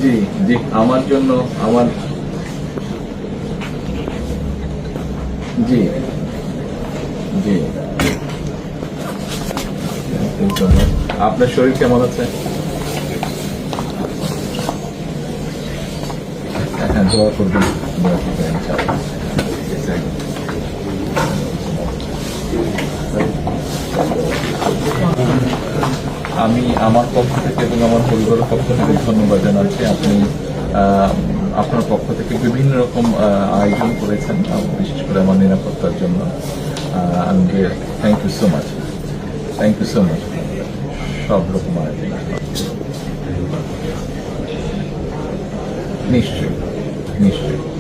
জি জি, আমার জন্য আমার জি জি। আপনার শরীর কেমন আছে? হ্যাঁ, দোয়া করবেন, দোয়া করবেন ইনশাআল্লাহ। আমি আমার পক্ষ থেকে এবং আমার পরিবারের পক্ষ থেকে ধন্যবাদ জানাচ্ছি। আপনি আপনার পক্ষ থেকে বিভিন্ন রকম আয়োজন করেছেন, বিশেষ করে আমার নিরাপত্তার জন্য। আমি thank you so much, thank you so much. সব রকম আয়োজন নিশ্চয়ই, নিশ্চয়ই।